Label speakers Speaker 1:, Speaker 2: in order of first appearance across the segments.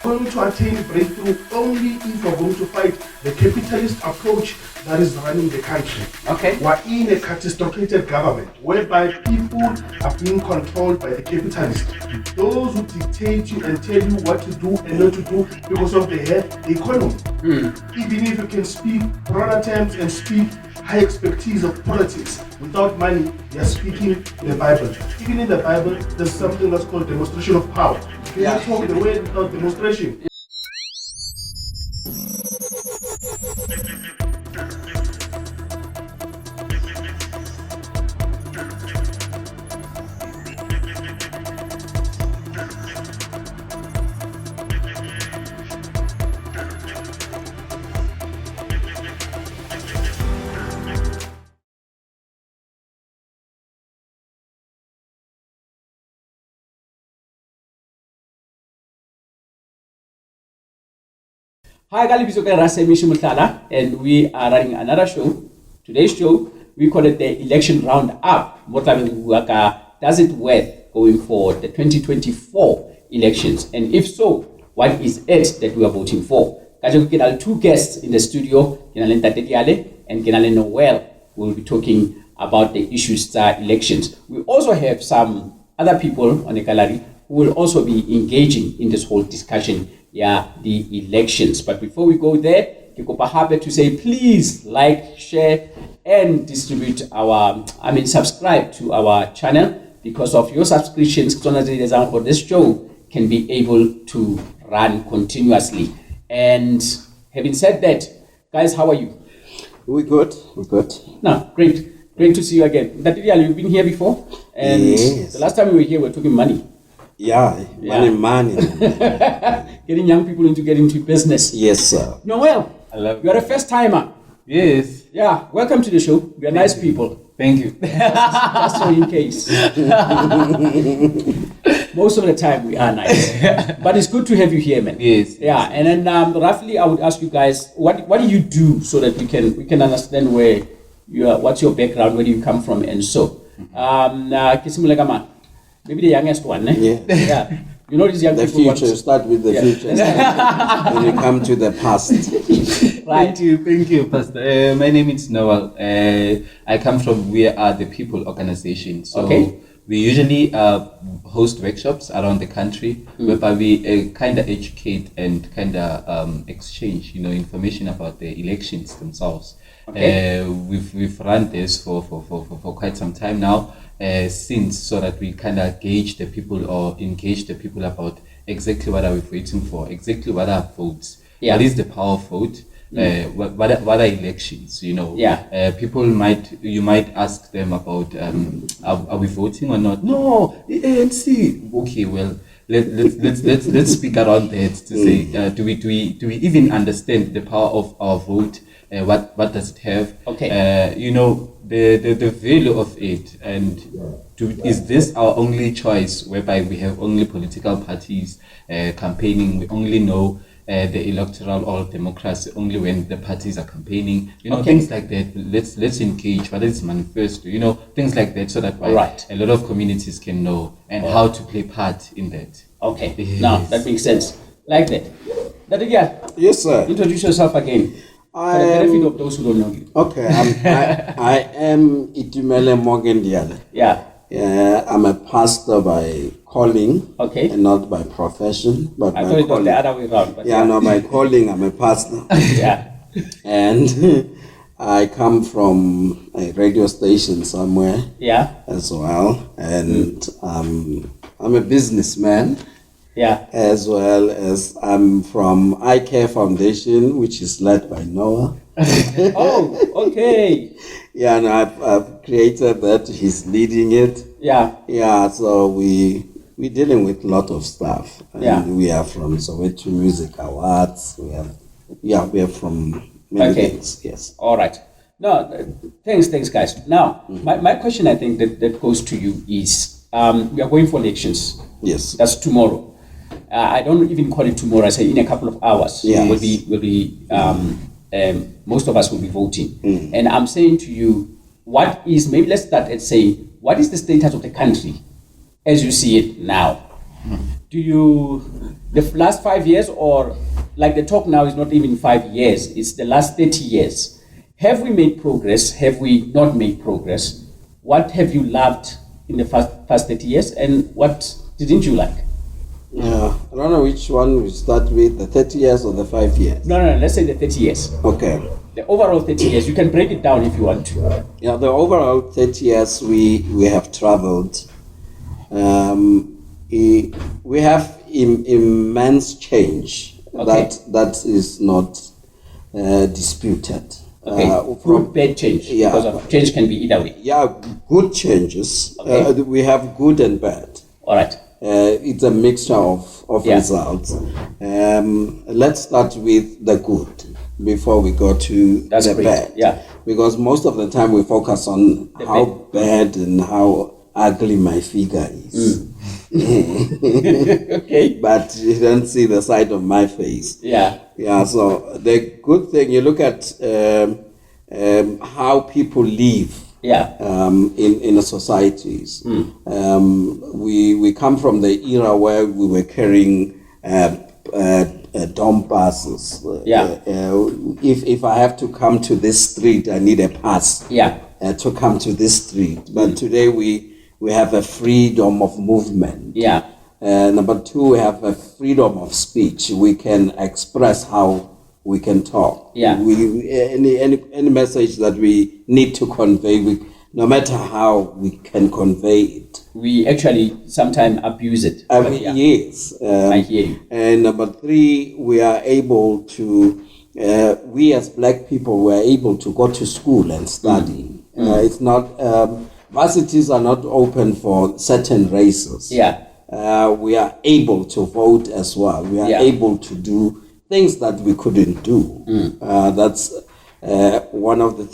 Speaker 1: Going to attain breakthrough only if we're going to fight the capitalist approach that is running the country.
Speaker 2: Okay.
Speaker 1: We're in a catastrophized government whereby people are being controlled by the capitalists. Those who dictate you and tell you what to do and not to do because of the economy. Even if you can speak broader terms and speak high expertise of politics without money, you're speaking the Bible. Even in the Bible, there's something that's called demonstration of power. You can't talk the word without demonstration.
Speaker 2: Hi, and we are running another show. Today's show, we call it the Election Roundup. Does it worth going for the 2024 elections? And if so, what is it that we are voting for? Two guests in the studio, and Noel, will be talking about the issues elections. We also have some other people on the gallery who will also be engaging in this whole discussion, the elections. But before we go there, happy to say please like, share, and distribute subscribe to our channel. Because of your subscriptions, this show can be able to run continuously. And having said that, guys, how are you?
Speaker 3: We're good.
Speaker 2: No, great to see you again. You've been here before, and
Speaker 3: yes.
Speaker 2: The last time we were here, we were talking money.
Speaker 3: Money.
Speaker 2: Getting young people into getting into business.
Speaker 3: Yes, sir.
Speaker 2: Noel, you're a first timer.
Speaker 4: Yes.
Speaker 2: Yeah, welcome to the show. We are nice people.
Speaker 4: Thank you.
Speaker 2: Just so in case. Most of the time we are nice. But it's good to have you here, man.
Speaker 4: Yes.
Speaker 2: Yeah, and then roughly I would ask you guys, what do you do so that we can understand where you are, what's your background, where do you come from, and so. Maybe the youngest one, eh? Yeah. You know these young
Speaker 3: the
Speaker 2: people.
Speaker 3: Future. Start with the future. When you come to the past.
Speaker 2: Right.
Speaker 4: Thank you, Pastor. My name is Noel. I come from We Are the People organization. So we usually host workshops around the country whereby we kind of educate and kind of exchange, information about the elections themselves.
Speaker 2: Okay.
Speaker 4: We've run this for quite some time now. Since so that we kind of gauge the people or engage the people about exactly what are we waiting for, exactly what are votes, what is the power of vote, what are elections, people you might ask them about are we voting or not? No, ANC. Okay, well let's speak around that to say do we even understand the power of our vote? What does it have?
Speaker 2: Okay.
Speaker 4: The value of it, and is this our only choice whereby we have only political parties campaigning? We only know the electoral or democracy only when the parties are campaigning. Things like that. Let's engage. Whether it's manifesto, things like that, so that a lot of communities can know and how to play part in that.
Speaker 2: Okay. Now that makes sense. Like that.
Speaker 3: Yes, sir.
Speaker 2: Introduce yourself again. For the benefit of those who don't know you.
Speaker 3: Okay, I am Itumele Morgan Diale.
Speaker 2: Yeah.
Speaker 3: I'm a pastor by calling, and not by profession. But
Speaker 2: I thought it was the other way around. But
Speaker 3: by calling, I'm a pastor.
Speaker 2: Yeah.
Speaker 3: And I come from a radio station somewhere.
Speaker 2: Yeah.
Speaker 3: As well, and I'm a businessman.
Speaker 2: Yeah.
Speaker 3: As well as I'm from I Care Foundation, which is led by Noah.
Speaker 2: Oh, okay.
Speaker 3: Yeah, and I've created that. He's leading it.
Speaker 2: Yeah.
Speaker 3: Yeah, so we're dealing with a lot of stuff. And we are from Soweto Music Awards. We are from many things. Yes.
Speaker 2: All right. No, thanks, guys. Now, my question, I think that goes to you is, we are going for elections.
Speaker 3: Yes.
Speaker 2: That's tomorrow. I don't even call it tomorrow. I say in a couple of hours.
Speaker 3: Yes.
Speaker 2: Will be most of us will be voting. And I'm saying to you, maybe let's start at saying, what is the status of the country as you see it now? do you, the last 5 years, or like the talk now is not even 5 years, it's the last 30 years. Have we made progress? Have we not made progress? What have you loved in the past 30 years, and what didn't you like?
Speaker 3: Yeah, I don't know which one we start with, the 30 years or the 5 years.
Speaker 2: No, let's say the 30 years.
Speaker 3: Okay.
Speaker 2: The overall 30 years. You can break it down if you want to.
Speaker 3: Yeah, the overall 30 years we have traveled. We have immense change.
Speaker 2: Okay.
Speaker 3: That is not disputed.
Speaker 2: Okay, good, bad change.
Speaker 3: Yeah.
Speaker 2: Because of change can be either way.
Speaker 3: Yeah, good changes.
Speaker 2: Okay.
Speaker 3: We have good and bad.
Speaker 2: All right.
Speaker 3: It's a mixture of
Speaker 2: Yeah.
Speaker 3: results. Let's start with the good before we go to
Speaker 2: That's
Speaker 3: the
Speaker 2: great.
Speaker 3: bad.
Speaker 2: Yeah.
Speaker 3: Because most of the time we focus on
Speaker 2: The
Speaker 3: how bad and how ugly my figure is.
Speaker 2: Okay.
Speaker 3: But you don't see the side of my face.
Speaker 2: Yeah.
Speaker 3: Yeah, so the good thing, you look at how people live
Speaker 2: Yeah.
Speaker 3: in the societies. We come from the era where we were carrying dom passes.
Speaker 2: Yeah.
Speaker 3: If I have to come to this street, I need a pass
Speaker 2: Yeah.
Speaker 3: to come to this street. But today we have a freedom of movement.
Speaker 2: Yeah.
Speaker 3: Number two, we have a freedom of speech. We can express how we can talk.
Speaker 2: Yeah.
Speaker 3: Any message that we need to convey, no matter how we can convey it.
Speaker 2: We actually sometimes abuse it. But yeah,
Speaker 3: Yes.
Speaker 2: I hear you.
Speaker 3: And number three, we are able to, we as black people were able to go to school and study. It's not, varsities are not open for certain races.
Speaker 2: Yeah.
Speaker 3: We are able to vote as well. We are
Speaker 2: Yeah.
Speaker 3: able to do things that we couldn't do. That's one of the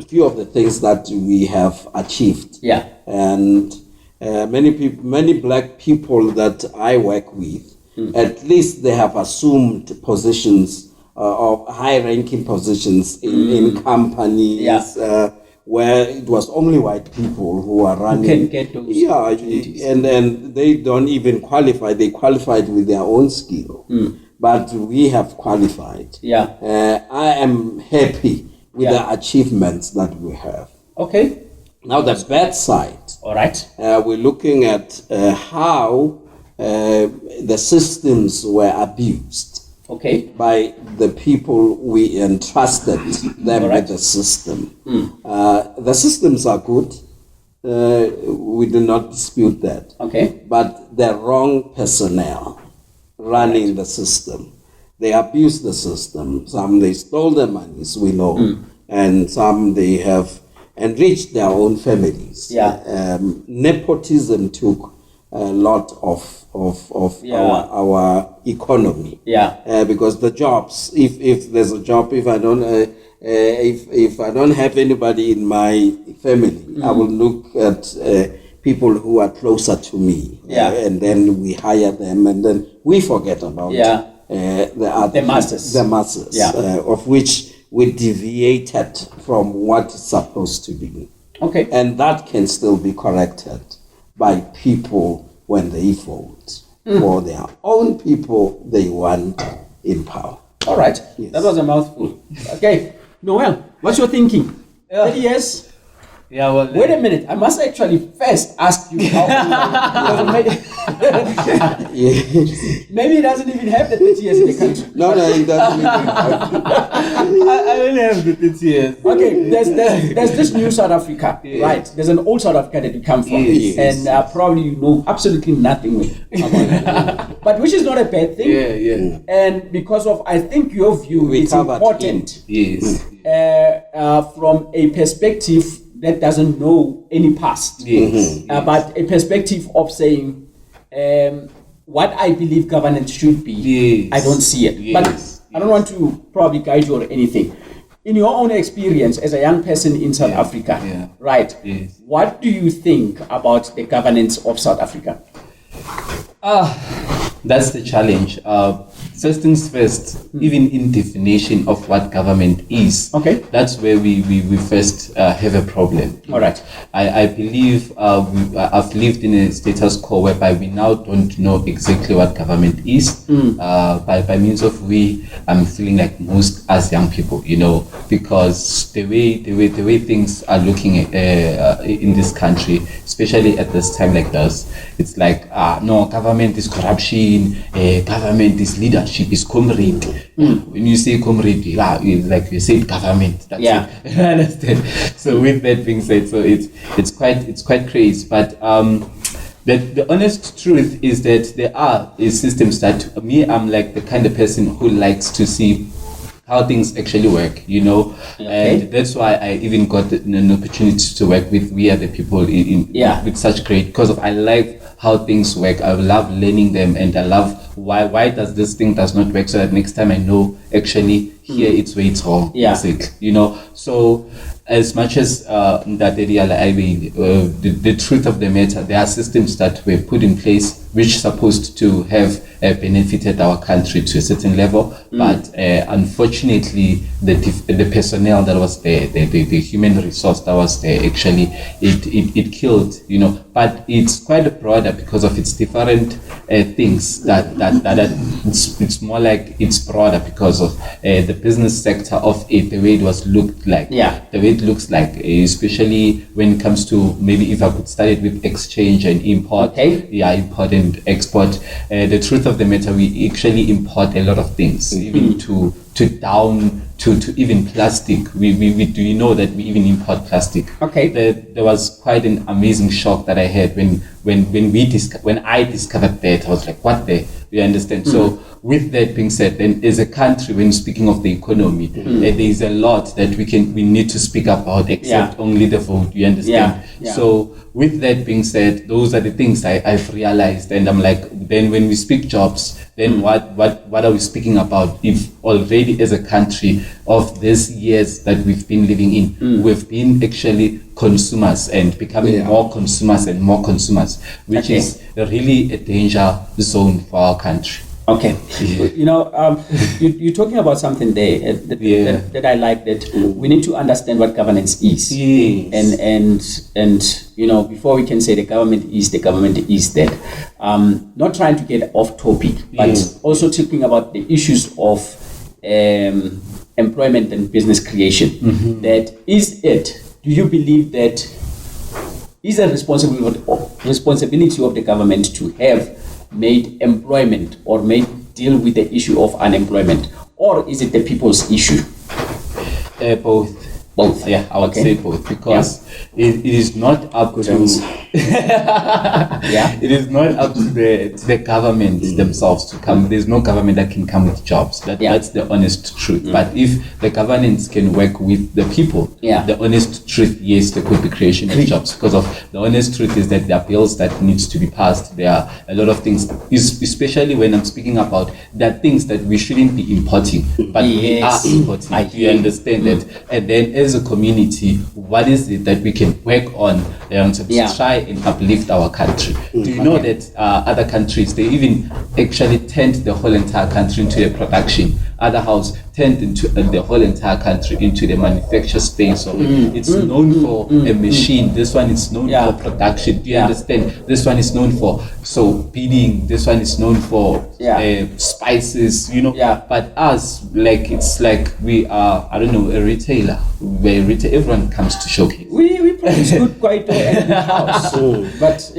Speaker 3: few of the things that we have achieved.
Speaker 2: Yeah.
Speaker 3: And many black people that I work with, at least they have assumed positions of high-ranking positions in companies.
Speaker 2: Yeah.
Speaker 3: Where it was only white people who are running.
Speaker 2: can get those opportunities.
Speaker 3: and they don't even qualify. They qualified with their own skill. But we have qualified.
Speaker 2: Yeah.
Speaker 3: I am happy with
Speaker 2: Yeah.
Speaker 3: the achievements that we have.
Speaker 2: Okay.
Speaker 3: Now the bad side,
Speaker 2: All right.
Speaker 3: we're looking at how the systems were abused
Speaker 2: Okay.
Speaker 3: by the people we entrusted them
Speaker 2: Alright.
Speaker 3: with the system. The systems are good. We do not dispute that.
Speaker 2: Okay.
Speaker 3: But the wrong personnel running the system. They abuse the system. Some they stole the monies, we know. And some they have enriched their own families.
Speaker 2: Yeah.
Speaker 3: Nepotism took a lot of
Speaker 2: Yeah.
Speaker 3: our economy.
Speaker 2: Yeah.
Speaker 3: Because the jobs, if there's a job, if I don't have anybody in my family, I will look at people who are closer to me.
Speaker 2: Yeah.
Speaker 3: And then we hire them, and then we forget about
Speaker 2: Yeah.
Speaker 3: the
Speaker 2: masses.
Speaker 3: The masses,
Speaker 2: Yeah.
Speaker 3: of which we deviated from what it's supposed to be.
Speaker 2: Okay.
Speaker 3: And that can still be corrected by people when they vote for their own people they want in power.
Speaker 2: All right.
Speaker 3: Yes.
Speaker 2: That was a mouthful. Okay. Noel, what's your thinking?
Speaker 4: Yeah.
Speaker 2: 30 years?
Speaker 4: Yeah, well,
Speaker 2: Wait a minute. I must actually first ask you how maybe it doesn't even have the 30 years in the country.
Speaker 3: No, it doesn't.
Speaker 4: I don't have the 30 years.
Speaker 2: Okay, there's this new South Africa, right? There's an old South Africa that you come from,
Speaker 3: Yes.
Speaker 2: and probably you know absolutely nothing about it. But which is not a bad thing.
Speaker 4: Yeah.
Speaker 2: And because of, I think your view,
Speaker 3: We
Speaker 2: it's
Speaker 3: covered
Speaker 2: important
Speaker 4: Yes.
Speaker 2: from a perspective that doesn't know any past,
Speaker 4: Yes.
Speaker 2: but a perspective of saying what I believe governance should be.
Speaker 4: Yes.
Speaker 2: I don't see it,
Speaker 4: Yes.
Speaker 2: but I don't want to probably guide you or anything. In your own experience as a young person in South Africa,
Speaker 4: Yeah.
Speaker 2: right?
Speaker 4: Yes.
Speaker 2: What do you think about the governance of South Africa?
Speaker 4: That's the challenge. first things first, even in definition of what government is,
Speaker 2: Okay.
Speaker 4: that's where we first have a problem.
Speaker 2: All right.
Speaker 4: I believe I've lived in a status quo whereby we now don't know exactly what government is. By means of I'm feeling like most as young people, because the way things are looking in this country, especially at this time like this, it's like no, government is corruption, government is leadership, is comrade. When you say comrade, it's like you say government. That's it. I understand. So with that being said, so it's quite crazy, but the honest truth is that there are systems that I'm like the kind of person who likes to see how things actually work, and that's why I even got an opportunity to work with We Are the People with such great, because I like how things work. I love learning them, and I love why does this thing does not work, so that next time I know actually here it's where it's wrong. So as much as the truth of the matter, there are systems that were put in place which supposed to have benefited our country to a certain level, but unfortunately the personnel that was there, the human resource that was there, actually it killed, but it's quite broader because of its different things that it's more like it's broader because of the business sector of it, the way it was looked like, the way it looks like, especially when it comes to, maybe if I could start it with exchange and import, import and export. The truth of the matter, we actually import a lot of things, even to down to even plastic. We do you know that we even import plastic? There was quite an amazing shock that I had when I discovered that. I was like, what the? You understand? So with that being said, then as a country, when speaking of the economy, there is a lot that we need to speak about, except only the vote. You understand? So with that being said, those are the things I've realized, and I'm like, then when we speak jobs, then what are we speaking about? If already as a country of these years that we've been living in, we've been actually consumers and becoming more consumers and more consumers, which is really a danger zone for our country.
Speaker 2: You're talking about something there that I like, that we need to understand what governance is. And before we can say the government is that. Not trying to get off topic, but also talking about the issues of employment and business creation. That is it. Do you believe that is a responsibility of the government to have made employment or deal with the issue of unemployment, or is it the people's issue?
Speaker 4: Both. Yeah, I would say both, because it is not up to it is not up to the government themselves to come. There's no government that can come with jobs. That's the honest truth. But if the governance can work with the people, the honest truth, yes, there could be creation of jobs, because of the honest truth is that there are bills that needs to be passed. There are a lot of things, especially when I'm speaking about that things that we shouldn't be importing, but we are importing. Do you understand that? And then as a community, what is it that we can work on to try and uplift our country? Do you know that other countries, they even actually turned the whole entire country into a production? Other house turned into the whole entire country into the manufacture space. So it's known for a machine. This one is known for production. Do you understand? This one is known for beading. This one is known for spices. But us, like, it's like we are, I don't know, a retailer where everyone comes to showcase.
Speaker 2: We produce good quite in the house. But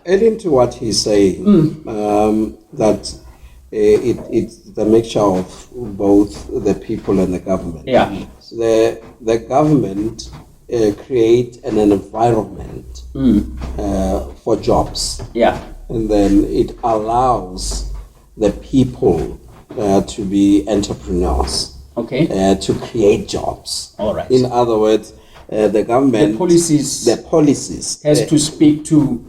Speaker 3: adding to what he's saying, that it's the mixture of both the people and the government. The government create an environment for jobs. And then it allows the people to be entrepreneurs. To create jobs.
Speaker 2: All right.
Speaker 3: In other words, the government, the policies
Speaker 2: has to speak to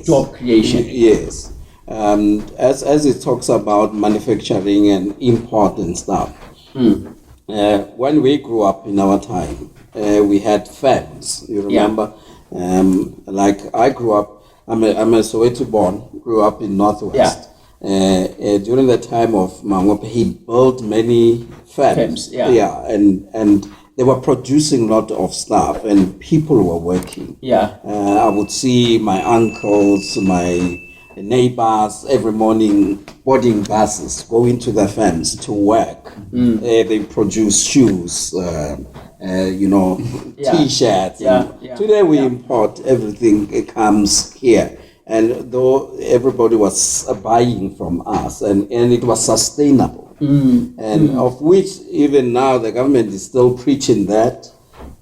Speaker 2: job creation.
Speaker 3: Yes. As it talks about manufacturing and import and stuff. When we grew up in our time, we had firms. You remember? Like I grew up, I'm a Soweto born, grew up in Northwest. during the time of Mangope, he built many farms.
Speaker 2: Yeah.
Speaker 3: And they were producing a lot of stuff, and people were working.
Speaker 2: Yeah.
Speaker 3: I would see my uncles, my neighbors every morning boarding buses going to the farms to work. They produce shoes, T-shirts. Today we import everything. It comes here, and though everybody was buying from us, and it was sustainable. Of which even now the government is still preaching that.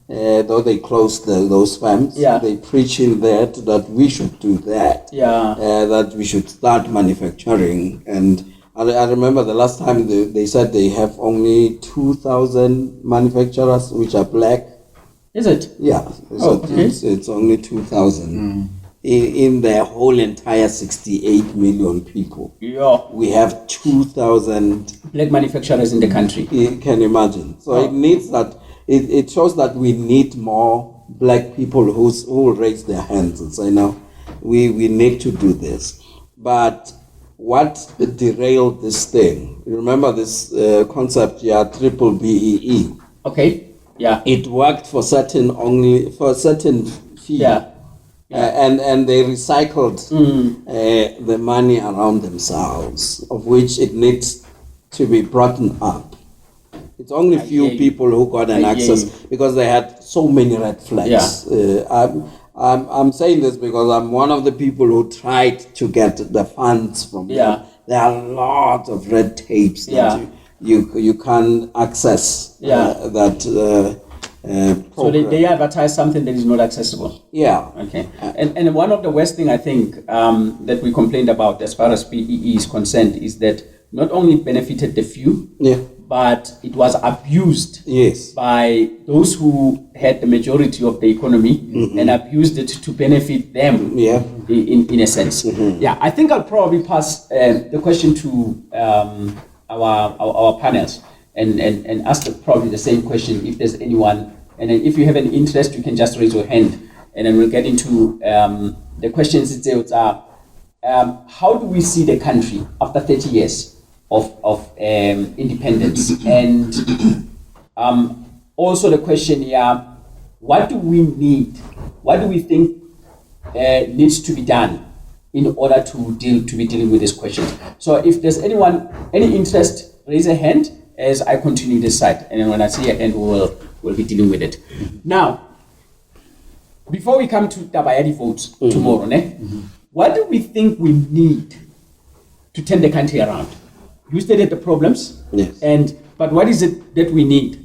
Speaker 3: Though they closed those farms, they preaching that we should do that. That we should start manufacturing. And I remember the last time they said they have only 2,000 manufacturers which are black.
Speaker 2: Is it?
Speaker 3: Yeah. It's only 2,000. In the whole entire 68 million people. We have 2,000
Speaker 2: black manufacturers in the country.
Speaker 3: You can imagine. So it needs that. It shows that we need more black people who will raise their hands and say, no, we need to do this. But what derailed this thing? You remember this concept, triple BEE.
Speaker 2: Okay. Yeah.
Speaker 3: It worked for certain fee. And they recycled the money around themselves, of which it needs to be brought up. It's only few people who got an access because they had so many red flags. I'm saying this because I'm one of the people who tried to get the funds from them. There are a lot of red tapes that you can't access that.
Speaker 2: So they advertise something that is not accessible.
Speaker 3: Yeah.
Speaker 2: Okay. And one of the worst thing I think that we complained about as far as BEE is concerned is that not only benefited the few, but it was abused by those who had the majority of the economy and abused it to benefit them in a sense. I think I'll probably pass the question to our panels and ask probably the same question if there's anyone, and then if you have an interest you can just raise your hand and then we'll get into the questions itself. How do we see the country after 30 years of independence? And also the question here, what do we need? What do we think needs to be done in order to be dealing with these questions? So if there's anyone, any interest, raise a hand as I continue this side. And then when I see a hand, we'll be dealing with it. Now, before we come to Tabayadi votes tomorrow, what do we think we need to turn the country around? You stated the problems, but what is it that we need?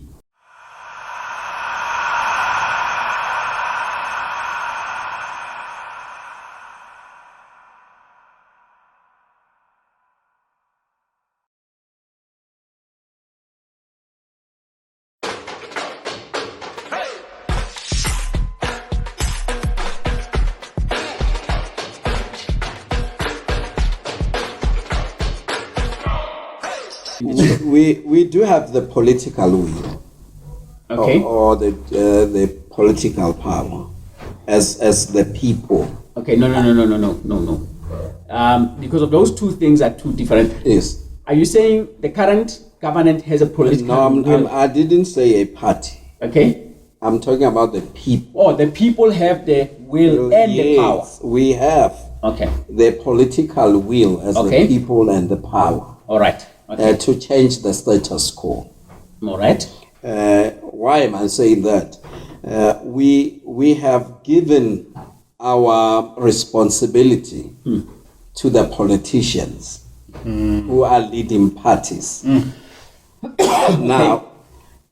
Speaker 3: We do have the political will, or the political power, as the people.
Speaker 2: Okay, no. Because of those two things are two different.
Speaker 3: Yes.
Speaker 2: Are you saying the current government has a political will?
Speaker 3: I didn't say a party.
Speaker 2: Okay.
Speaker 3: I'm talking about the people.
Speaker 2: Oh, the people have the will and the power.
Speaker 3: We have the political will as the people and the power.
Speaker 2: All right.
Speaker 3: To change the status quo.
Speaker 2: All right.
Speaker 3: Why am I saying that? We have given our responsibility to the politicians who are leading parties. Now,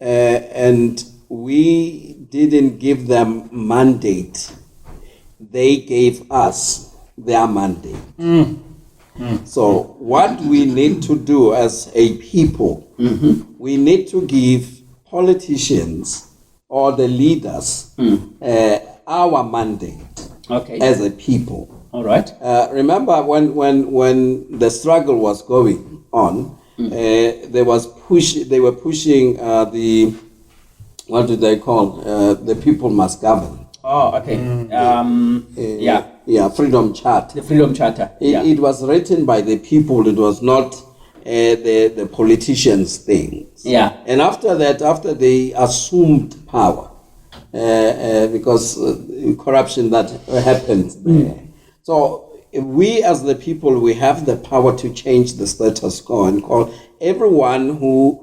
Speaker 3: and we didn't give them mandate. They gave us their mandate. So what we need to do as a people, we need to give politicians or the leaders our mandate as a people.
Speaker 2: All right.
Speaker 3: Remember when the struggle was going on, they were pushing the, what do they call, the people must govern.
Speaker 2: Oh, okay.
Speaker 3: Yeah, Freedom Charter.
Speaker 2: The Freedom Charter.
Speaker 3: It was written by the people. It was not the politicians' things.
Speaker 2: Yeah.
Speaker 3: And after that, after they assumed power, because corruption that happened there. So we as the people, we have the power to change the status quo and call everyone who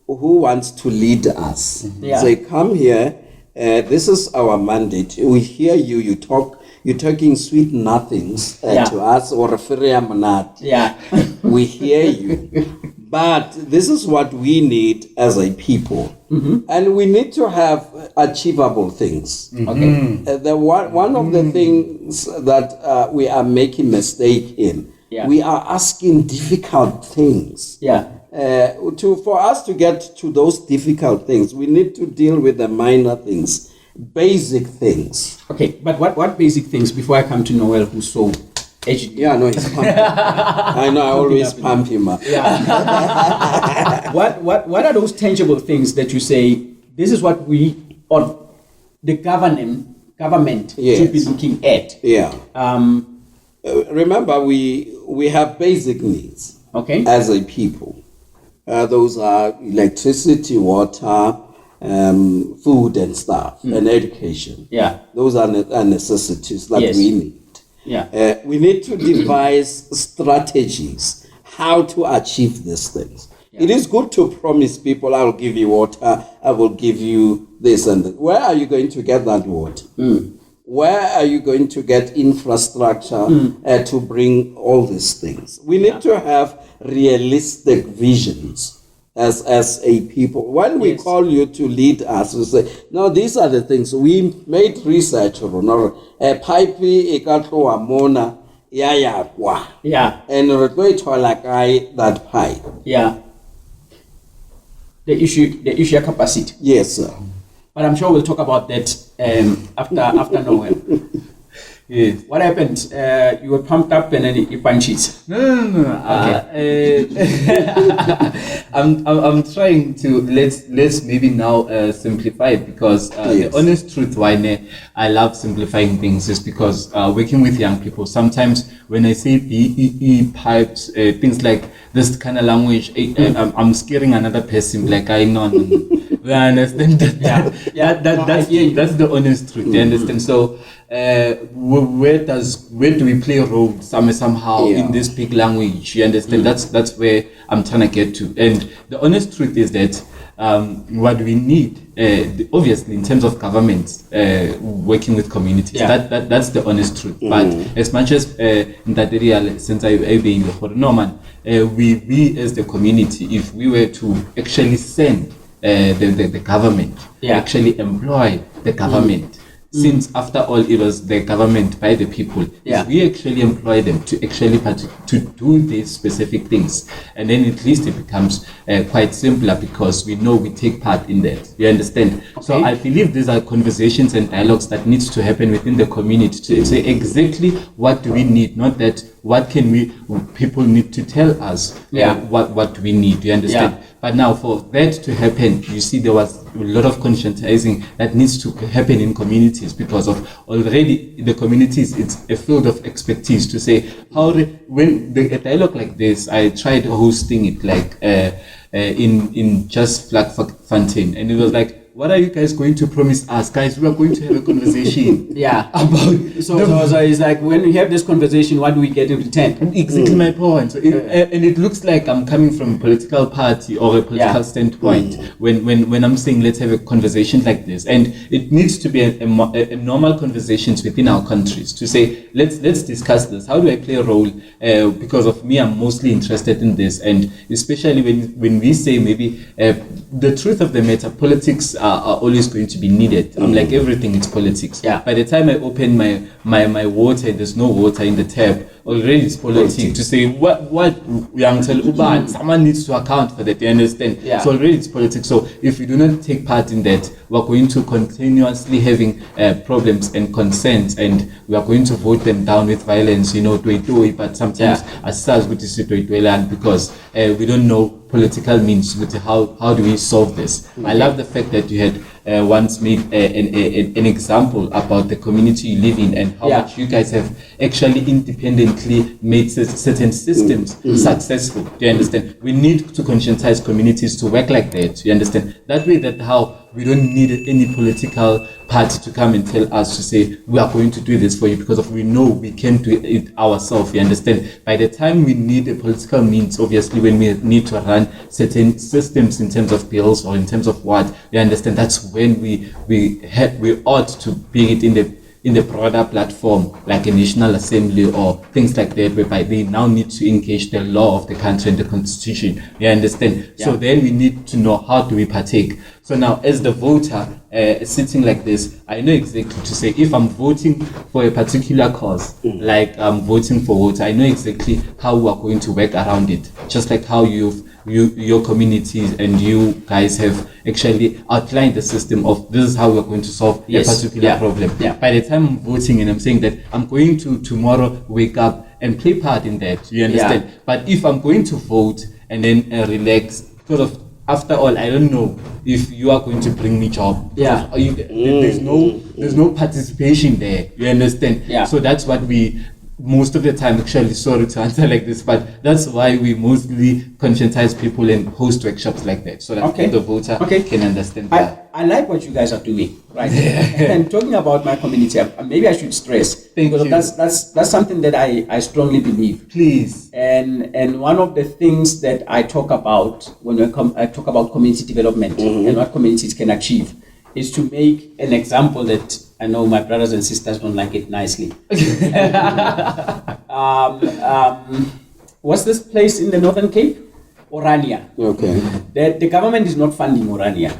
Speaker 3: wants to lead us.
Speaker 2: Yeah.
Speaker 3: Say, come here. This is our mandate. We hear you. You're talking sweet nothings to us or referendum.
Speaker 2: Yeah.
Speaker 3: We hear you. But this is what we need as a people. And we need to have achievable things.
Speaker 2: Okay.
Speaker 3: One of the things that we are making mistake in, we are asking difficult things.
Speaker 2: Yeah.
Speaker 3: For us to get to those difficult things, we need to deal with the minor things, basic things.
Speaker 2: Okay, but what basic things before I come to Noel, who's so educated?
Speaker 3: Yeah, no, he's pumping. I know, I always pump him up.
Speaker 2: Yeah. What are those tangible things that you say, this is what we, or the government should be looking at?
Speaker 3: Yeah. Remember, we have basic needs.
Speaker 2: Okay.
Speaker 3: As a people. Those are electricity, water, food and stuff, and education.
Speaker 2: Yeah.
Speaker 3: Those are necessities that we need.
Speaker 2: Yeah.
Speaker 3: We need to devise strategies how to achieve these things. It is good to promise people, I will give you water, I will give you this and that. Where are you going to get that water? Where are you going to get infrastructure to bring all these things? We need to have realistic visions as a people. When we call you to lead us, we say, no, these are the things. We made research on a pipe, mona,
Speaker 2: Yeah.
Speaker 3: and we're going to like that pipe.
Speaker 2: Yeah. The issue of capacity.
Speaker 3: Yes, sir.
Speaker 2: But I'm sure we'll talk about that after Noel.
Speaker 4: Yes.
Speaker 2: What happened? You were pumped up and then you punches.
Speaker 4: No. I'm trying to let's maybe now simplify it, because the honest truth why I love simplifying things is because working with young people, sometimes when I say BEE pipes, things like this kind of language, I'm scaring another person. Like I know. We understand that. That's the honest truth. You understand? So where do we play a role somehow in this big language? You understand? That's where I'm trying to get to. And the honest truth is that what we need, obviously, in terms of government working with communities, that's the honest truth. But as much as in that area, since I being no man, we as the community, if we were to actually send the government, actually employ the government. Since after all it was the government by the people, if we actually employ them to actually to do these specific things, and then at least it becomes quite simpler, because we know we take part in that. You understand? Okay. So I believe these are conversations and dialogues that needs to happen within the community to say exactly what do we need, not that what can people need to tell us what we need. You understand? Yeah. But now for that to happen, you see there was a lot of conscientizing that needs to happen in communities, because of already the communities, it's a field of expertise to say when a dialogue like this, I tried hosting it like in just Vlakfontein, and it was like, what are you guys going to promise us? Guys, we are going to have a conversation.
Speaker 2: About so it's like, when we have this conversation, what do we get in return?
Speaker 4: Exactly my point. So and it looks like I'm coming from a political party or a political standpoint when I'm saying let's have a conversation like this. And it needs to be a normal conversations within our countries to say, let's discuss this. How do I play a role? Because of me, I'm mostly interested in this. And especially when we say maybe the truth of the matter, politics are always going to be needed. I'm like, everything is politics. By the time I open my water and there's no water in the tap, already it's politics. To say what young tell Uban, someone needs to account for that. You understand? So already it's politics. So if we do not take part in that, we're going to continuously having problems and concerns, and we are going to vote them down with violence. But sometimes as SARS, because we don't know political means with how do we solve this. I love the fact that you had once made an example about the community you live in and how much you guys have actually independently made certain systems successful. Do you understand? We need to conscientize communities to work like that. You understand? That way, that how we don't need any political party to come and tell us to say we are going to do this for you because we know we can do it ourselves. You understand? By the time we need a political means, obviously when we need to run certain systems in terms of bills or in terms of what, you understand, that's when we ought to bring it in the broader platform like a National Assembly or things like that, whereby they now need to engage the law of the country and the constitution. You understand? So then we need to know how do we partake. So now, as the voter sitting like this, I know exactly to say if I'm voting for a particular cause, like I'm voting for water, I know exactly how we are going to work around it. Just like how your communities and you guys have actually outlined the system of this is how we're going to solve a particular problem. By the time I'm voting and I'm saying that I'm going to tomorrow wake up and play part in that, you understand? But if I'm going to vote and then relax, sort of, after all, I don't know if you are going to bring me job. There's no participation there. You understand? So that's what we most of the time, actually, sorry to answer like this, but that's why we mostly conscientize people and host workshops like that, so that the voter can understand that.
Speaker 2: I like what you guys are doing, right? And talking about my community, maybe I should stress, because that's something that I strongly believe.
Speaker 4: Please.
Speaker 2: And one of the things that I talk about when I talk about community development and what communities can achieve is to make an example that I know my brothers and sisters don't like it nicely. What's this place in the Northern Cape? Orania.
Speaker 3: Okay.
Speaker 2: The government is not funding Orania.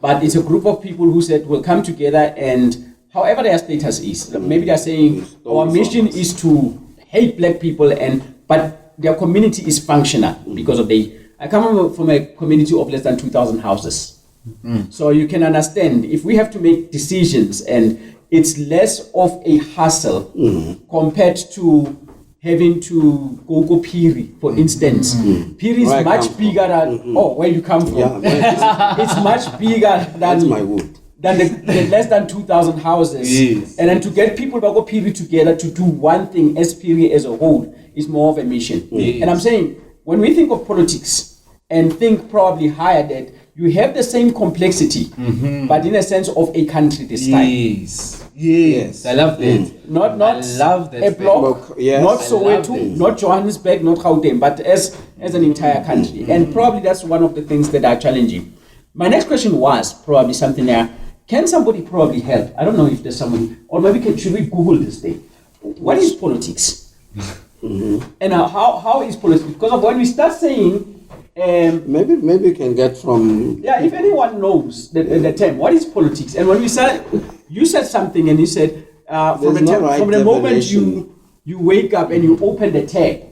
Speaker 2: But it's a group of people who said we'll come together and however their status is, maybe they're saying our mission is to hate black people but their community is functional because of I come from a community of less than 2,000 houses. So you can understand if we have to make decisions and it's less of a hassle compared to having to go Piri, for instance. Piri is much bigger than where you come from. It's much bigger than
Speaker 3: that's my wood.
Speaker 2: Than the less than 2,000 houses.
Speaker 3: Yes.
Speaker 2: And then to get people to go Piri together to do one thing as Piri as a whole is more of a mission.
Speaker 3: Yes.
Speaker 2: And I'm saying when we think of politics and think probably higher that you have the same complexity, but in a sense of a country this time.
Speaker 4: Yes. I love that.
Speaker 2: Not
Speaker 4: I love that
Speaker 2: a block, not Soweto, not Johannesburg, not Gauteng, but as an entire country. And probably that's one of the things that are challenging. My next question was probably something there. Can somebody probably help? I don't know if there's someone, or maybe should we Google this thing? What is politics? And how is politics? Because of when we start saying
Speaker 3: maybe you can get from
Speaker 2: if anyone knows the term, what is politics? And when we said, you said something and you said from the moment you wake up and you open the tap,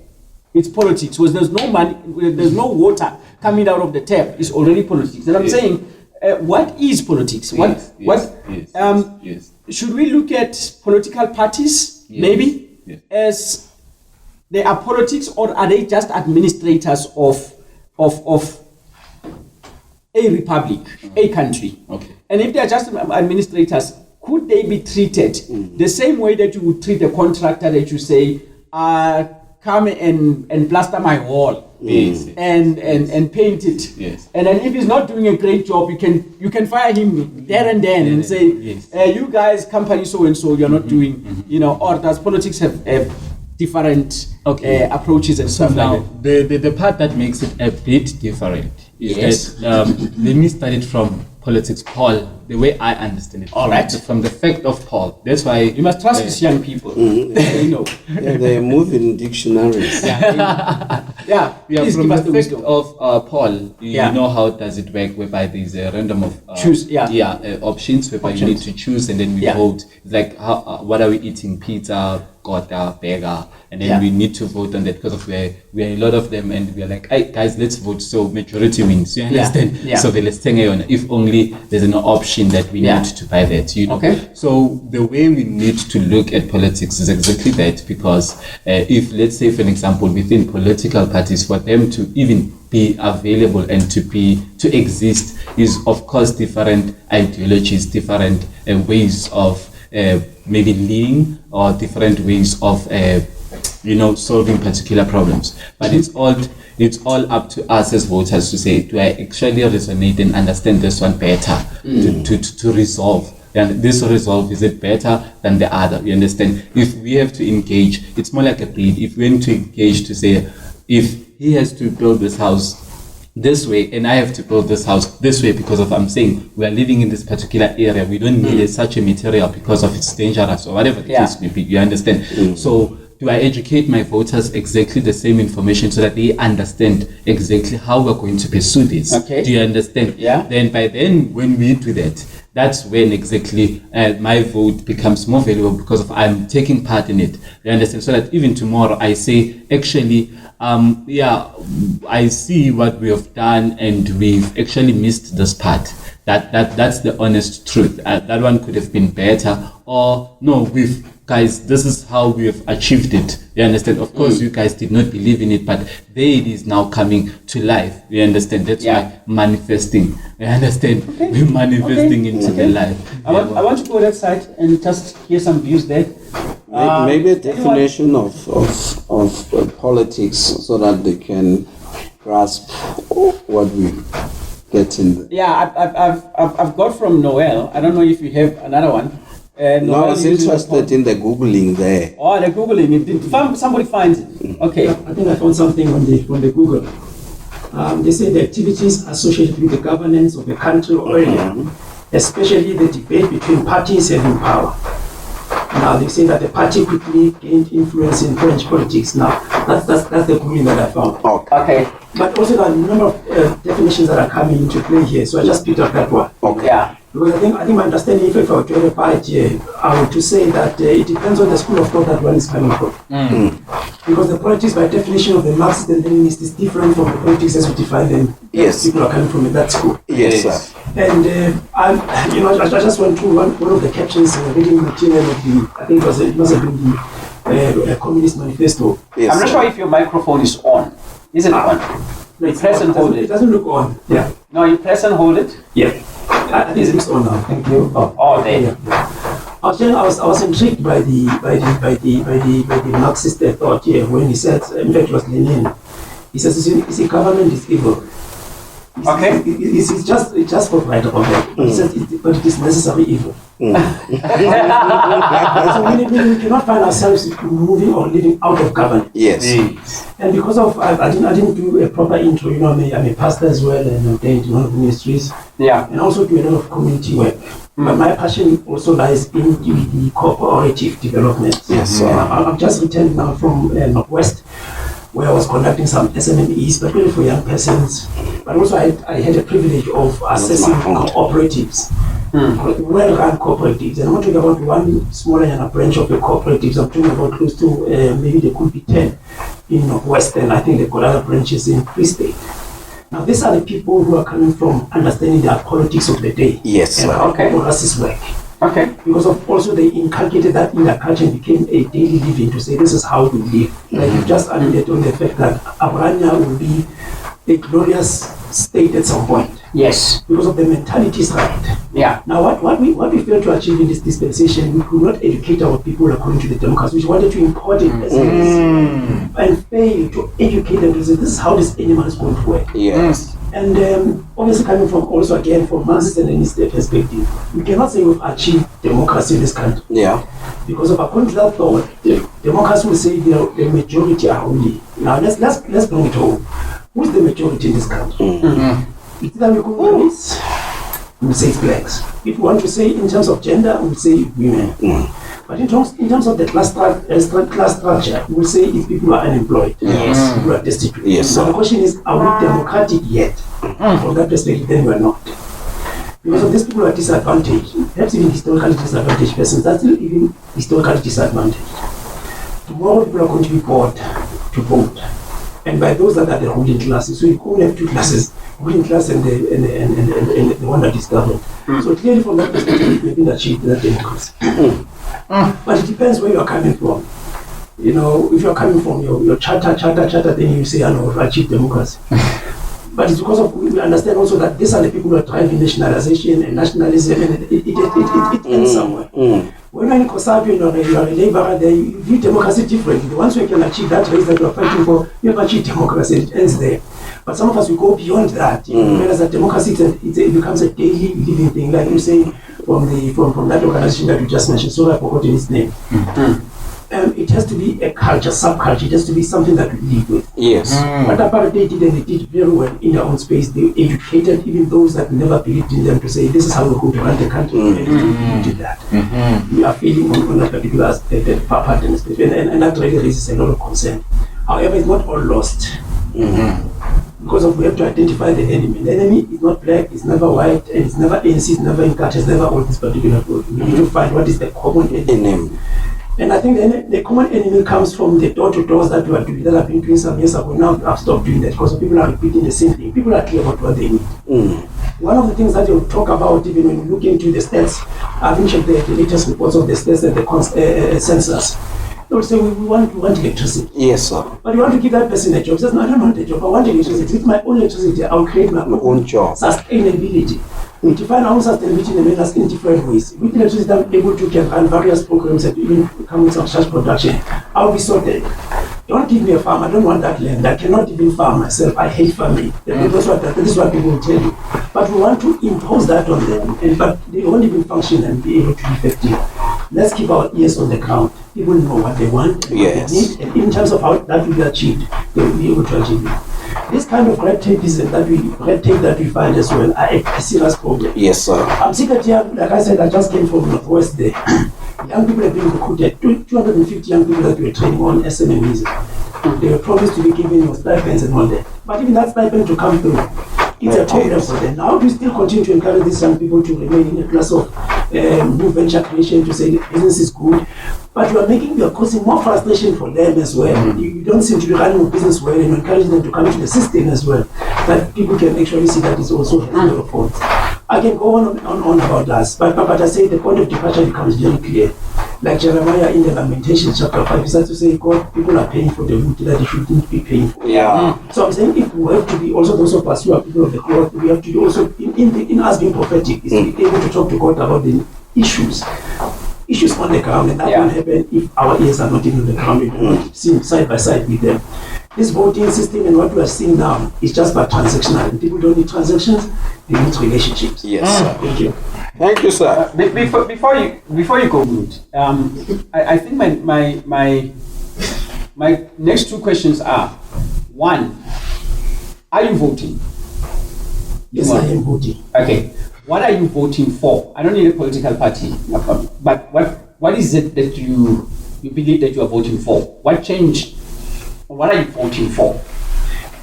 Speaker 2: it's politics. Because there's no money, there's no water coming out of the tap, it's already politics. And I'm saying, what is politics? Should we look at political parties maybe as they are politics, or are they just administrators of a republic, a country? And if they are just administrators, could they be treated the same way that you would treat a contractor that you say, come and plaster my wall and paint it? And then if he's not doing a great job, you can fire him there and then and say, you guys, company so and so, you're not doing, or does politics have different approaches and stuff
Speaker 4: now,
Speaker 2: like that?
Speaker 4: The part that makes it a bit different is that let me start it from politics, Paul, the way I understand it.
Speaker 2: All right.
Speaker 4: From the fact of Paul. That's why
Speaker 2: you must trust these young people. They know.
Speaker 3: They move in dictionaries.
Speaker 2: Please
Speaker 4: from
Speaker 2: give us
Speaker 4: the
Speaker 2: the
Speaker 4: fact
Speaker 2: wisdom.
Speaker 4: of Paul, you know how does it work, whereby there's a random of options whereby you need to choose and then we vote. It's like what are we eating? Pizza, gota, burger, and then we need to vote on that because of we are a lot of them and we are like, hey guys, let's vote so majority wins. You understand? So let's take on if only there's an option that we need to buy that. So the way we need to look at politics is exactly that, because if let's say for an example within political parties, for them to even be available and to exist is of course different ideologies, different ways of maybe leading, or different ways of solving particular problems. But it's all up to us as voters to say, do I actually resonate and understand this one better to resolve? And this resolve, is it better than the other? You understand? If we have to engage, it's more like a bid. If we have to engage to say, if he has to build this house this way and I have to build this house this way, because of, I'm saying, we are living in this particular area, we don't need such a material because of it's dangerous or whatever the case may be. You understand? So do I educate my voters exactly the same information so that they understand exactly how we're going to pursue this?
Speaker 2: Okay.
Speaker 4: Do you understand?
Speaker 2: Yeah.
Speaker 4: Then by then, when we do that, that's when exactly my vote becomes more valuable, because of I'm taking part in it. You understand? So that even tomorrow I say, actually, I see what we have done and we've actually missed this part. That's the honest truth. That one could have been better, or no, guys, this is how we have achieved it. You understand? Of course, you guys did not believe in it, but there it is now coming to life. You understand? That's why manifesting. You understand? We're manifesting into the life.
Speaker 2: I want to go that side and just hear some views there.
Speaker 3: Maybe a definition of politics so that they can grasp what we get in there.
Speaker 2: Yeah, I've got from Noel. I don't know if you have another one.
Speaker 3: No, I was interested in the Googling there.
Speaker 2: Oh, the Googling. Did somebody finds it? Okay.
Speaker 5: I think I found something on the Google. They say the activities associated with the governance of a country or area, especially the debate between parties having power. Now they say that the party quickly gained influence in French politics. Now that's the Googling that I found.
Speaker 2: Okay.
Speaker 5: But also there are a number of definitions that are coming into play here. So I just picked up that one.
Speaker 2: Okay. Yeah.
Speaker 5: Because I think my understanding, if I were to edify it here, I would to say that it depends on the school of thought that one is coming from. Because the politics, by definition of the Marxist and Leninist, is different from the politics as we define them.
Speaker 3: Yes.
Speaker 5: People are coming from that school.
Speaker 3: Yes, sir.
Speaker 5: And I just went through one of the captions reading material of the, I think it must have been the Communist Manifesto.
Speaker 3: Yes,
Speaker 2: I'm not sure if your microphone is on. Is it on? You press and hold
Speaker 5: It
Speaker 2: it.
Speaker 5: doesn't look on. Yeah.
Speaker 2: No, you press and hold it.
Speaker 5: Yeah. I think it's on now. Thank you.
Speaker 2: Oh, there.
Speaker 5: Yeah. I was intrigued by the Marxist thought here when he said, in fact, it was Lenin. He says, "You see, government is evil."
Speaker 2: Okay.
Speaker 5: It's just for right about that. He says, but it is necessary evil. So we cannot find ourselves moving or living out of government.
Speaker 3: Yes.
Speaker 5: And because of I didn't do a proper intro. I'm a pastor as well and ordained in one of the ministries.
Speaker 2: Yeah.
Speaker 5: And also do a lot of community work. But my passion also lies in the cooperative development.
Speaker 3: Yes,
Speaker 5: And I've just returned now from Northwest, where I was conducting some SMMEs, but really for young persons. But also I had a privilege of assessing cooperatives, well-run cooperatives. And I'm not talking about one smaller branch of the cooperatives. I'm talking about close to maybe there could be 10 in Northwest, and I think they've got other branches in Free State. Now, these are the people who are coming from understanding the politics of the day.
Speaker 3: Yes,
Speaker 5: and
Speaker 3: sir.
Speaker 5: how policies work.
Speaker 2: Okay.
Speaker 5: Because of also they inculcated that in their culture and became a daily living to say this is how we live. Like you just alluded on the fact that Abrania will be a glorious state at some point.
Speaker 2: Yes.
Speaker 5: Because of the mentality side.
Speaker 2: Yeah.
Speaker 5: Now what we failed to achieve in this dispensation, we could not educate our people according to the democracy, which wanted to import it as it is, and fail to educate them to say this is how this animal is going to work.
Speaker 3: Yes.
Speaker 5: And obviously coming from also again from Marxist and Leninist perspective, we cannot say we've achieved democracy in this country.
Speaker 3: Yeah.
Speaker 5: Because of according to that thought, the democracy will say the majority are only. Now let's bring it home. Who's the majority in this country? It's either we call race, we will say it's blacks. If we want to say in terms of gender, we will say women. But in terms of the class structure, we will say if people are unemployed, people are destitute.
Speaker 3: Yes,
Speaker 5: So the question is, are we democratic yet? From that perspective, then we are not. Because of these people who are disadvantaged, perhaps even historically disadvantaged persons, that's still even historically disadvantaged. Tomorrow people are going to be bored to vote. And by those that are the ruling classes, so you only have two classes, ruling class and the one that is governed. So clearly from that perspective, we haven't achieved that democracy. But it depends where you are coming from. You know, if you're coming from your charter, then you say, I know, achieve democracy. But it's because of we understand also that these are the people who are driving nationalization and nationalism, and it ends somewhere. When you're in COSATU, you're a laborer, there you view democracy differently. Once you can achieve that race that you're fighting for, you have achieved democracy, it ends there. But some of us, we go beyond that. You realize that democracy it becomes a daily living thing, like you say from that organization that you just mentioned, so I've forgotten its name. It has to be a culture, subculture. It has to be something that we live with.
Speaker 3: Yes.
Speaker 5: What apartheid did, and they did very well in their own space. They educated even those that never believed in them to say, this is how we're going to run the country. And we did that. We are failing on a particular aspect, part and that really raises a lot of concern. However, it's not all lost. Because we have to identify the enemy. The enemy is not black, it's never white, and it's never ANC, it's never Inkatha, it's never all this particular group. We need to find what is the common enemy. And I think the common enemy comes from the door-to-doors that we are doing, that I've been doing some years ago. Now I've stopped doing that because people are repeating the same thing. People are clear about what they need. One of the things that you'll talk about, even when you look into the stats, I've been checked the latest reports of the stats and the census. They will say, we want electricity.
Speaker 3: Yes, sir.
Speaker 5: But you want to give that person a job. He says, no, I don't want a job. I want electricity. With my own electricity, I'll create my
Speaker 3: own job.
Speaker 5: Sustainability. We define our own sustainability in in different ways. With electricity, I'm able to can run various programs and even come with some such production. I'll be sorted. Don't give me a farm. I don't want that land. I cannot even farm myself. I hate farming. This is what people will tell you. But we want to impose that on them. But they won't even function and be able to be effective. Let's keep our ears on the ground. People know what they want, and what they need, and in terms of how that will be achieved, they will be able to achieve it. This kind of red tape that we find as well are a serious problem.
Speaker 3: Yes, sir.
Speaker 5: I'm sick of here, like I said, I just came from Northwest there. Young people have been recruited, 250 young people that we were training on SMMEs. They were promised to be given stipends and all that. But even that stipend to come through, it's a problem for them. Now we still continue to encourage these young people to remain in a class of new venture creation, to say the business is good. But you are causing more frustration for them as well. You don't seem to be running a business well, and you're encouraging them to come into the system as well. That people can actually see that it's also has a lot of faults. I can go on about that, but I say the point of departure becomes very clear. Like Jeremiah in the Lamentations chapter 5, he starts to say, God, people are paying for the wood that they shouldn't be paying for. So I'm saying if we have to be also those of us who are people of the cloth, we have to be also, in us being prophetic, is to be able to talk to God about the issues on the ground, and that won't happen if our ears are not in the ground. We do not see side by side with them. This voting system and what we are seeing now is just by transactional. And people don't need transactions; they need relationships.
Speaker 3: Yes, sir.
Speaker 5: Thank you.
Speaker 3: Thank you, sir.
Speaker 2: Before you conclude, I think my next two questions are: one, are you voting?
Speaker 5: Yes, I am voting.
Speaker 2: Okay. What are you voting for? I don't need a political party, but what is it that you believe that you are voting for? What change? What are you voting for?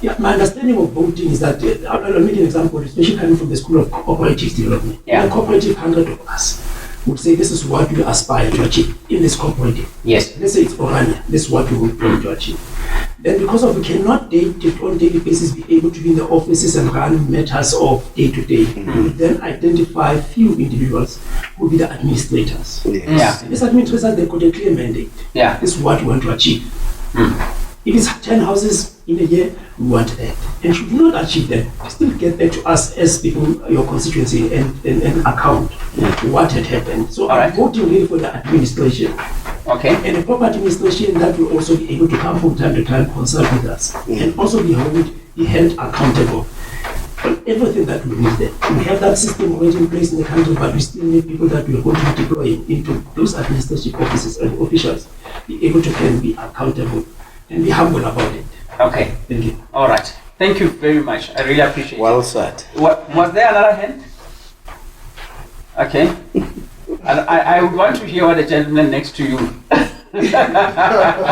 Speaker 5: Yeah, my understanding of voting is that I'll make an example, especially coming from the School of Cooperative Development. In a cooperative, 100 of us would say this is what we aspire to achieve in this cooperative.
Speaker 2: Yes.
Speaker 5: Let's say it's Orania. This is what we would plan to achieve. Then because we cannot on daily basis be able to be in the offices and run matters of day to day, we then identify few individuals who will be the administrators.
Speaker 3: Yes.
Speaker 5: These administrators, they've got a clear mandate. This is what we want to achieve. If it's 10 houses in a year, we want that. And should we not achieve that, still get back to us as people, your constituency, and account what had happened. So I'm voting really for the administration.
Speaker 2: Okay.
Speaker 5: And a proper administration that will also be able to come from time to time, consult with us, and also be held accountable for everything that we need there. We have that system already in place in the country, but we still need people that we are going to deploy into those administrative offices and officials, be able to be accountable and be humble about it.
Speaker 2: Okay.
Speaker 5: Thank you.
Speaker 2: All right. Thank you very much. I really appreciate it.
Speaker 3: Well said.
Speaker 2: Was there another hand? Okay. And I would want to hear what the gentleman next to you.
Speaker 5: I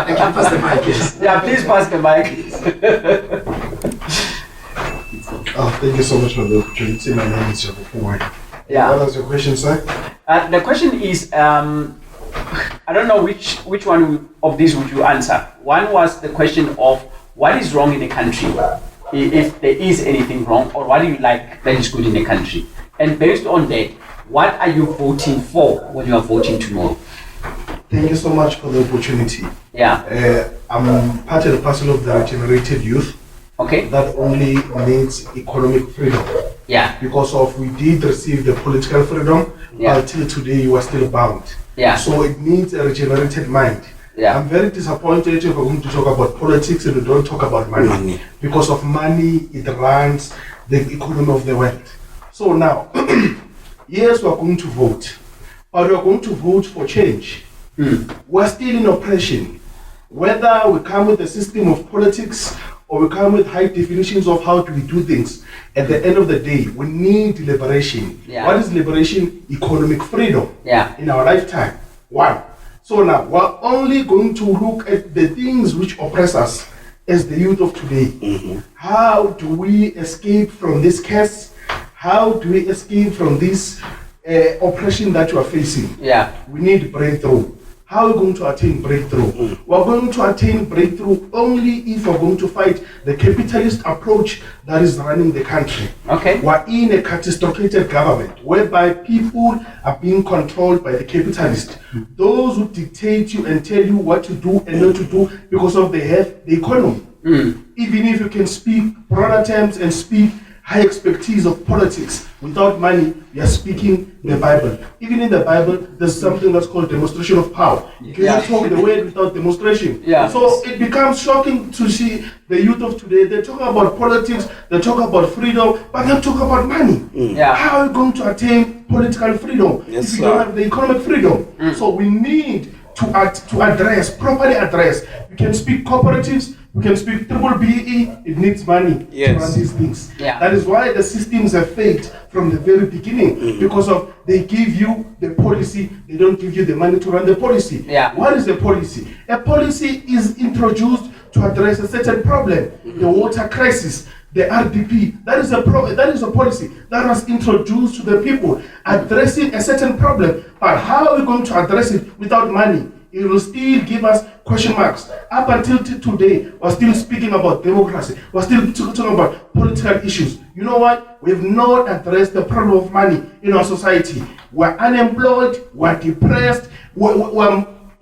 Speaker 5: can pass the mic, yes.
Speaker 2: Yeah, please pass the mic.
Speaker 1: Thank you so much for the opportunity. My name is Jacob Ford.
Speaker 2: Yeah.
Speaker 1: What was your question, sir?
Speaker 2: The question is, I don't know which one of these would you answer. One was the question of what is wrong in the country, if there is anything wrong, or what do you like that is good in the country. And based on that, what are you voting for when you are voting tomorrow?
Speaker 1: Thank you so much for the opportunity.
Speaker 2: Yeah.
Speaker 1: I'm part and parcel of the regenerated youth
Speaker 2: Okay.
Speaker 1: that only needs economic freedom.
Speaker 2: Yeah.
Speaker 1: Because of we did receive the political freedom,
Speaker 2: Yeah.
Speaker 1: until today you are still bound.
Speaker 2: Yeah.
Speaker 1: So it needs a regenerated mind.
Speaker 2: Yeah.
Speaker 1: I'm very disappointed if we're going to talk about politics and we don't talk about money. Because of money, it runs the economy of the world. So now, yes, we're going to vote, but we're going to vote for change. We're still in oppression. Whether we come with a system of politics or we come with high definitions of how do we do things, at the end of the day, we need liberation.
Speaker 2: Yeah.
Speaker 1: What is liberation? Economic freedom.
Speaker 2: Yeah.
Speaker 1: In our lifetime. One. So now, we're only going to look at the things which oppress us as the youth of today. How do we escape from this curse? How do we escape from this oppression that you are facing?
Speaker 2: Yeah.
Speaker 1: We need breakthrough. How are we going to attain breakthrough? We're going to attain breakthrough only if we're going to fight the capitalist approach that is running the country.
Speaker 2: Okay.
Speaker 1: We're in a catastrophized government whereby people are being controlled by the capitalist. Those who dictate you and tell you what to do and not to do because of they have the economy. Even if you can speak broader terms and speak high expertise of politics without money, you are speaking the Bible. Even in the Bible, there's something that's called demonstration of power. You cannot talk the word without demonstration.
Speaker 2: Yeah.
Speaker 1: So it becomes shocking to see the youth of today. They talk about politics, they talk about freedom, but they talk about money.
Speaker 2: Yeah.
Speaker 1: How are we going to attain political freedom
Speaker 3: Yes,
Speaker 1: if we don't
Speaker 3: sir.
Speaker 1: have the economic freedom? So we need to properly address. We can speak cooperatives, we can speak triple BE, it needs money
Speaker 3: Yes.
Speaker 1: to run these things.
Speaker 2: Yeah.
Speaker 1: That is why the systems have failed from the very beginning, because of they give you the policy, they don't give you the money to run the policy.
Speaker 2: Yeah.
Speaker 1: What is a policy? A policy is introduced to address a certain problem, the water crisis, the RDP. That is a policy that was introduced to the people, addressing a certain problem. But how are we going to address it without money? It will still give us question marks. Up until today, we're still speaking about democracy. We're still talking about political issues. You know what? We have not addressed the problem of money in our society. We're unemployed, we're depressed, we're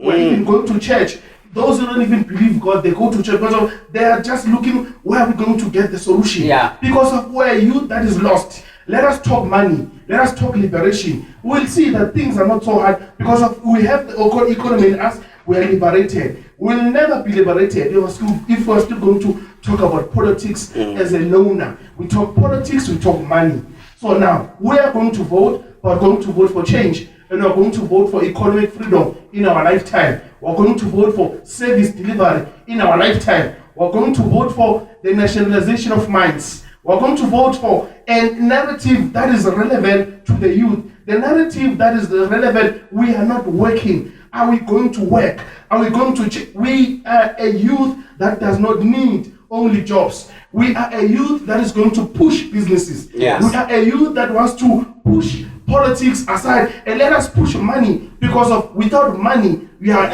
Speaker 1: even going to church. Those who don't even believe God, they go to church because they are just looking where are we going to get the solution.
Speaker 2: Yeah.
Speaker 1: Because of where youth that is lost. Let us talk money. Let us talk liberation. We'll see that things are not so hard because of we have the economy in us. We are liberated. We'll never be liberated if we're still going to talk about politics as a loner. We talk politics, we talk money. So now we are going to vote. We're going to vote for change, and we're going to vote for economic freedom in our lifetime. We're going to vote for service delivery in our lifetime. We're going to vote for the nationalization of mines. We're going to vote for a narrative that is relevant to the youth. The narrative that is relevant, we are not working. Are we going to work? Are we going to we are a youth that does not need only jobs. We are a youth that is going to push businesses.
Speaker 3: Yes.
Speaker 1: We are a youth that wants to push politics aside and let us push money, because of without money we are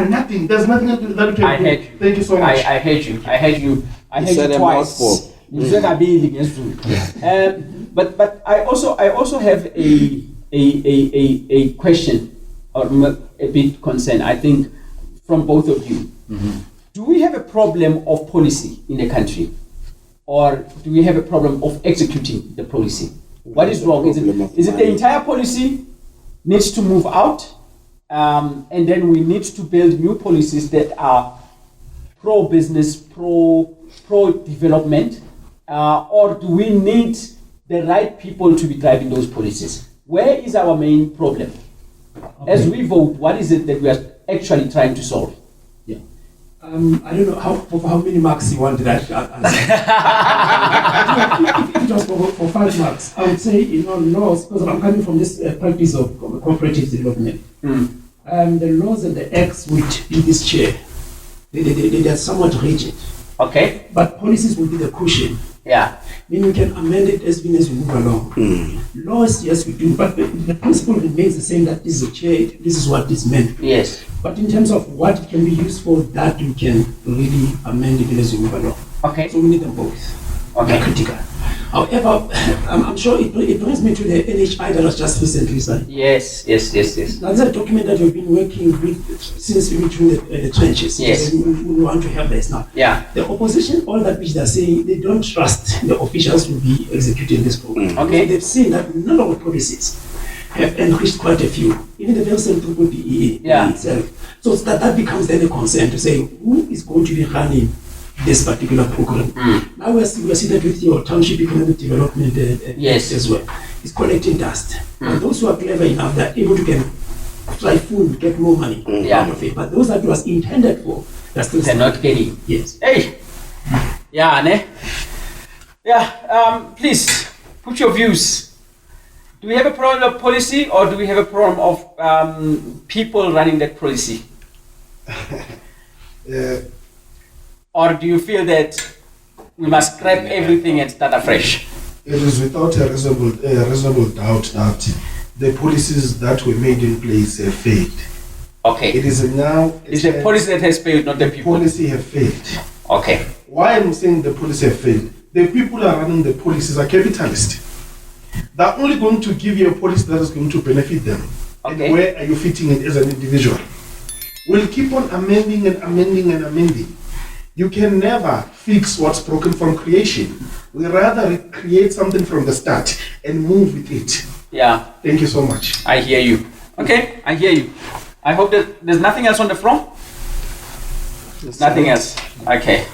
Speaker 1: nothing. There's nothing that we can
Speaker 2: I
Speaker 1: do.
Speaker 2: heard you.
Speaker 1: Thank you so much.
Speaker 2: I heard you. I heard you. I
Speaker 3: You
Speaker 2: heard
Speaker 3: said
Speaker 2: you
Speaker 3: a
Speaker 2: twice.
Speaker 3: mouthful.
Speaker 2: You said Abili, yes, but I also have a question, or a bit concern. I think from both of you. Do we have a problem of policy in the country, or do we have a problem of executing the policy? What is wrong? Is it the entire policy needs to move out, and then we need to build new policies that are pro-business, pro-development, or do we need the right people to be driving those policies? Where is our main problem? As we vote, what is it that we are actually trying to solve?
Speaker 5: I don't know how many marks you want that answer. If it was for 5 marks, I would say, laws, because I'm coming from this practice of cooperative development. The laws and the acts which in this chair, they are somewhat rigid.
Speaker 2: Okay.
Speaker 5: But policies will be the cushion.
Speaker 2: Yeah.
Speaker 5: Then we can amend it as we move along. Laws, yes, we do, but the principle remains the same, that this is a chair, this is what is meant.
Speaker 2: Yes.
Speaker 5: But in terms of what it can be used for, that we can really amend it as we move along.
Speaker 2: Okay.
Speaker 5: So we need them both.
Speaker 2: Okay.
Speaker 5: They're critical. However, I'm sure it brings me to the NHI that was just recently signed.
Speaker 2: Yes.
Speaker 5: That's a document that we've been working with since in between the trenches.
Speaker 2: Yes.
Speaker 5: We want to have this now.
Speaker 2: Yeah.
Speaker 5: The opposition, all that which they're saying, they don't trust the officials to be executing this program.
Speaker 2: Okay.
Speaker 5: They've seen that none of the policies have enriched quite a few, even the very same thing with the
Speaker 2: Yeah.
Speaker 5: itself. So that becomes then a concern to say who is going to be running this particular program. Now we see that with your township economic development
Speaker 2: Yes.
Speaker 5: as well. It's collecting dust. And those who are clever enough, they're able to fly food, get more money out of it. But those that was intended for, they're still
Speaker 2: They're not getting.
Speaker 5: Yes.
Speaker 2: Hey. Yeah, ne? Yeah, please put your views. Do we have a problem of policy or do we have a problem of people running that policy? Or do you feel that we must scrap everything and start afresh?
Speaker 1: It is without a reasonable doubt that the policies that were made in place have failed.
Speaker 2: Okay.
Speaker 1: It is now.
Speaker 2: It's the policy that has failed, not the people.
Speaker 1: Policy have failed.
Speaker 2: Okay.
Speaker 1: Why I'm saying the policy have failed? The people are running the policies are capitalist. They're only going to give you a policy that is going to benefit them.
Speaker 2: Okay.
Speaker 1: And where are you fitting it as an individual? We'll keep on amending and amending and amending. You can never fix what's broken from creation. We rather create something from the start and move with it.
Speaker 2: Yeah,
Speaker 1: Thank you so much.
Speaker 2: I hear you. Okay, I hear you. I hope that there's nothing else on the floor? Nothing else. Okay.